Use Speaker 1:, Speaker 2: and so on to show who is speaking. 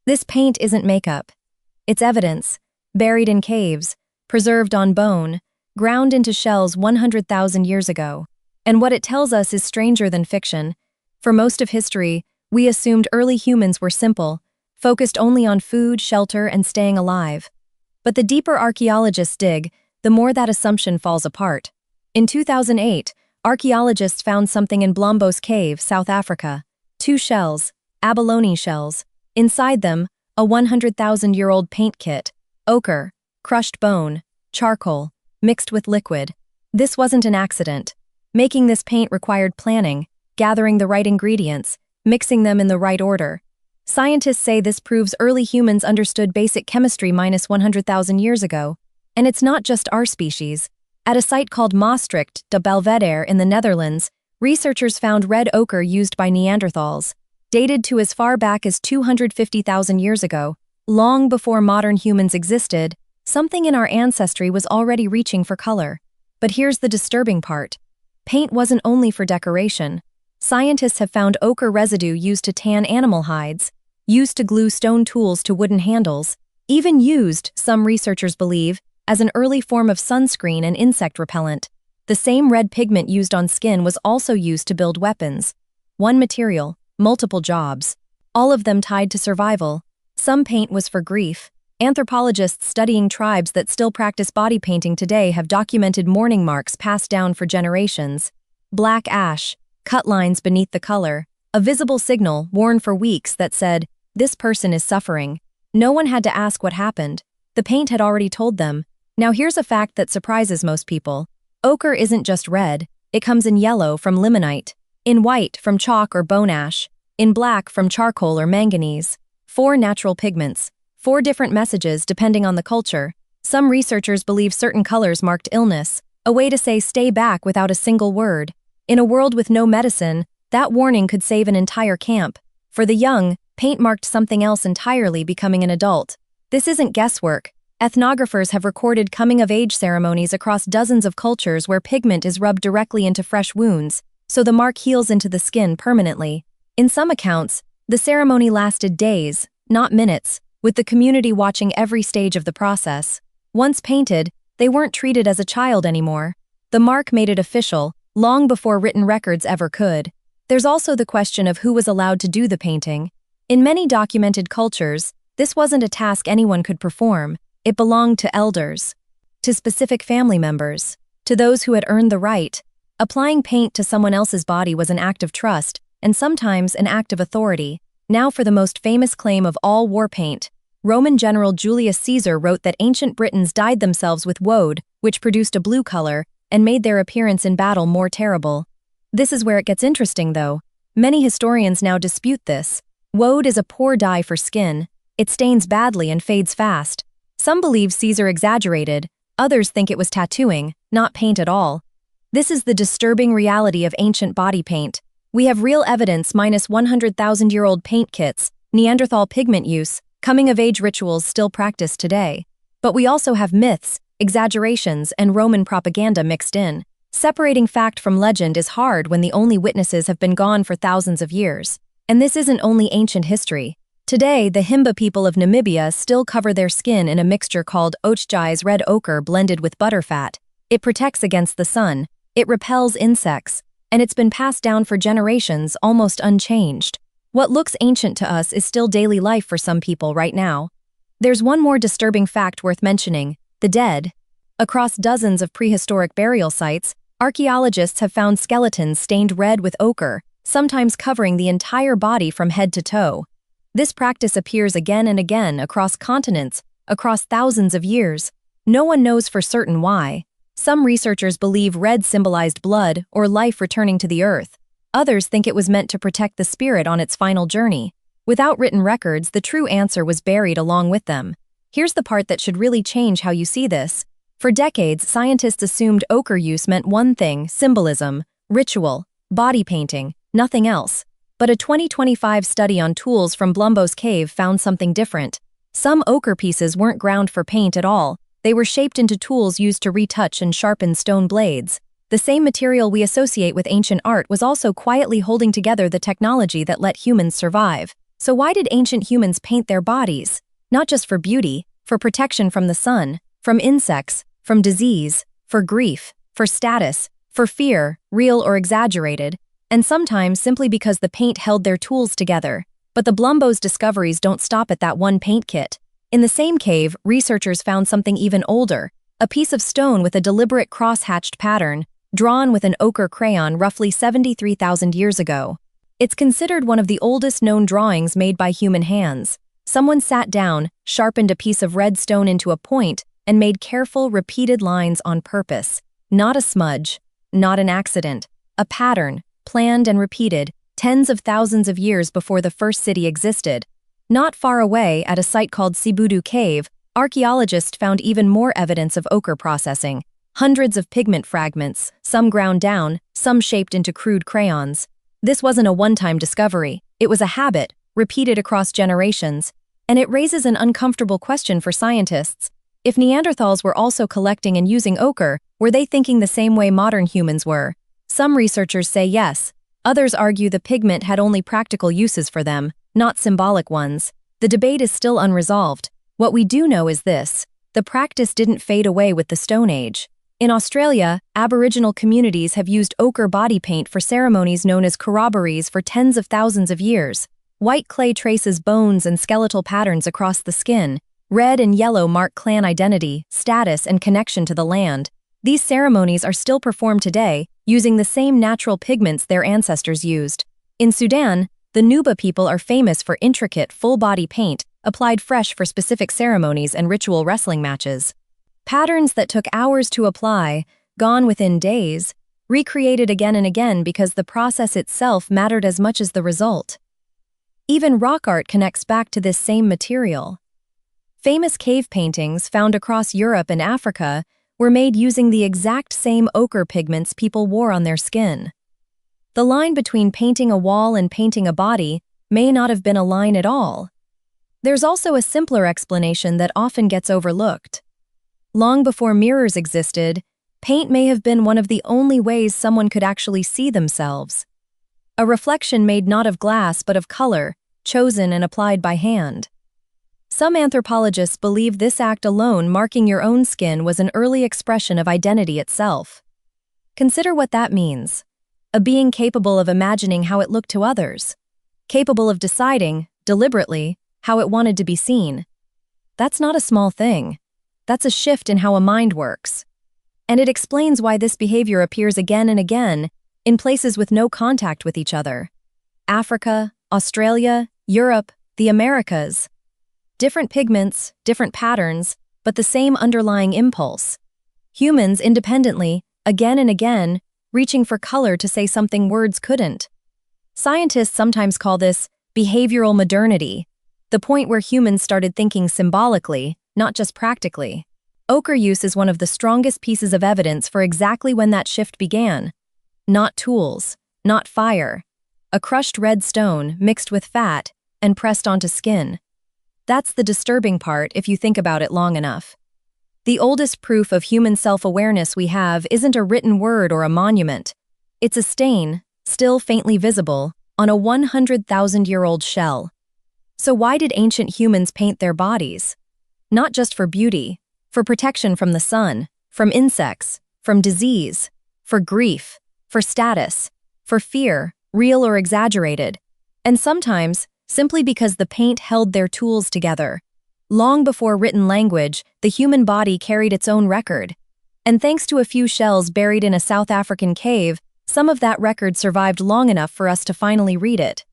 Speaker 1: This paint isn't makeup. It's evidence, buried in caves, preserved on bone, ground into shells 100,000 years ago. And what it tells us is stranger than fiction. For most of history, we assumed early humans were simple, focused only on food, shelter, and staying alive. But the deeper archaeologists dig, the more that assumption falls apart. In 2008, archaeologists found something in Blombos Cave, South Africa. 2 shells, abalone shells. Inside them, a 100,000-year-old paint kit, ochre, crushed bone, charcoal, mixed with liquid. This wasn't an accident. Making this paint required planning, gathering the right ingredients, mixing them in the right order. Scientists say this proves early humans understood basic chemistry minus 100,000 years ago. And it's not just our species. At a site called Maastricht de Belvedere in the Netherlands, researchers found red ochre used by Neanderthals, dated to as far back as 250,000 years ago. Long before modern humans existed, something in our ancestry was already reaching for color. But here's the disturbing part. Paint wasn't only for decoration. Scientists have found ochre residue used to tan animal hides, used to glue stone tools to wooden handles, even used, some researchers believe, as an early form of sunscreen and insect repellent. The same red pigment used on skin was also used to build weapons. One material, multiple jobs, all of them tied to survival. Some paint was for grief. Anthropologists studying tribes that still practice body painting today have documented mourning marks passed down for generations. Black ash, cut lines beneath the color, a visible signal worn for weeks that said, "This person is suffering." No one had to ask what happened. The paint had already told them. Now here's a fact that surprises most people. Ochre isn't just red, it comes in yellow from limonite, in white from chalk or bone ash, in black from charcoal or manganese. 4 natural pigments, 4 different messages depending on the culture. Some researchers believe certain colors marked illness, a way to say stay back without a single word. In a world with no medicine, that warning could save an entire camp. For the young, paint marked something else entirely, becoming an adult. This isn't guesswork. Ethnographers have recorded coming-of-age ceremonies across dozens of cultures where pigment is rubbed directly into fresh wounds, so the mark heals into the skin permanently. In some accounts, the ceremony lasted days, not minutes, with the community watching every stage of the process. Once painted, they weren't treated as a child anymore. The mark made it official, long before written records ever could. There's also the question of who was allowed to do the painting. In many documented cultures, this wasn't a task anyone could perform. It belonged to elders, to specific family members, to those who had earned the right. Applying paint to someone else's body was an act of trust, and sometimes an act of authority. Now for the most famous claim of all war paint. Roman general Julius Caesar wrote that ancient Britons dyed themselves with woad, which produced a blue color, and made their appearance in battle more terrible. This is where it gets interesting, though. Many historians now dispute this. Woad is a poor dye for skin. It stains badly and fades fast. Some believe Caesar exaggerated, others think it was tattooing, not paint at all. This is the disturbing reality of ancient body paint. We have real evidence minus 100,000-year-old paint kits, Neanderthal pigment use, coming-of-age rituals still practiced today. But we also have myths, exaggerations, and Roman propaganda mixed in. Separating fact from legend is hard when the only witnesses have been gone for thousands of years. And this isn't only ancient history. Today, the Himba people of Namibia still cover their skin in a mixture called ochre's red ochre blended with butterfat. It protects against the sun, it repels insects, and it's been passed down for generations almost unchanged. What looks ancient to us is still daily life for some people right now. There's one more disturbing fact worth mentioning: the dead. Across dozens of prehistoric burial sites, archaeologists have found skeletons stained red with ochre, sometimes covering the entire body from head to toe. This practice appears again and again across continents, across thousands of years. No one knows for certain why. Some researchers believe red symbolized blood or life returning to the earth. Others think it was meant to protect the spirit on its final journey. Without written records, the true answer was buried along with them. Here's the part that should really change how you see this. For decades, scientists assumed ochre use meant one thing: symbolism, ritual, body painting, nothing else. But a 2025 study on tools from Blombos Cave found something different. Some ochre pieces weren't ground for paint at all. They were shaped into tools used to retouch and sharpen stone blades. The same material we associate with ancient art was also quietly holding together the technology that let humans survive. So why did ancient humans paint their bodies? Not just for beauty, for protection from the sun, from insects, from disease, for grief, for status, for fear, real or exaggerated, and sometimes simply because the paint held their tools together. But the Blombos discoveries don't stop at that one paint kit. In the same cave, researchers found something even older, a piece of stone with a deliberate cross-hatched pattern, drawn with an ochre crayon roughly 73,000 years ago. It's considered one of the oldest known drawings made by human hands. Someone sat down, sharpened a piece of red stone into a point, and made careful, repeated lines on purpose. Not a smudge, not an accident, a pattern, planned and repeated, tens of thousands of years before the first city existed. Not far away, at a site called Nuba Cave, archaeologists found even more evidence of ochre processing. Hundreds of pigment fragments, some ground down, some shaped into crude crayons. This wasn't a one-time discovery. It was a habit, repeated across generations. And it raises an uncomfortable question for scientists. If Neanderthals were also collecting and using ochre, were they thinking the same way modern humans were? Some researchers say yes. Others argue the pigment had only practical uses for them, not symbolic ones. The debate is still unresolved. What we do know is this: the practice didn't fade away with the Stone Age. In Australia, Aboriginal communities have used ochre body paint for ceremonies known as corroborees for tens of thousands of years. White clay traces bones and skeletal patterns across the skin. Red and yellow mark clan identity, status, and connection to the land. These ceremonies are still performed today, using the same natural pigments their ancestors used. In Sudan, the Nuba people are famous for intricate, full-body paint, applied fresh for specific ceremonies and ritual wrestling matches. Patterns that took hours to apply, gone within days, recreated again and again because the process itself mattered as much as the result. Even rock art connects back to this same material. Famous cave paintings found across Europe and Africa were made using the exact same ochre pigments people wore on their skin. The line between painting a wall and painting a body may not have been a line at all. There's also a simpler explanation that often gets overlooked. Long before mirrors existed, paint may have been one of the only ways someone could actually see themselves. A reflection made not of glass but of color, chosen and applied by hand. Some anthropologists believe this act alone, marking your own skin, was an early expression of identity itself. Consider what that means. A being capable of imagining how it looked to others. Capable of deciding, deliberately, how it wanted to be seen. That's not a small thing. That's a shift in how a mind works. And it explains why this behavior appears again and again in places with no contact with each other. Africa, Australia, Europe, the Americas. Different pigments, different patterns, but the same underlying impulse. Humans independently, again and again, reaching for color to say something words couldn't. Scientists sometimes call this behavioral modernity, the point where humans started thinking symbolically, not just practically. Ochre use is one of the strongest pieces of evidence for exactly when that shift began. Not tools, not fire. A crushed red stone mixed with fat and pressed onto skin. That's the disturbing part if you think about it long enough. The oldest proof of human self-awareness we have isn't a written word or a monument. It's a stain, still faintly visible, on a 100,000-year-old shell. So why did ancient humans paint their bodies? Not just for beauty, for protection from the sun, from insects, from disease, for grief, for status, for fear, real or exaggerated, and sometimes simply because the paint held their tools together. Long before written language, the human body carried its own record. And thanks to a few shells buried in a South African cave, some of that record survived long enough for us to finally read it.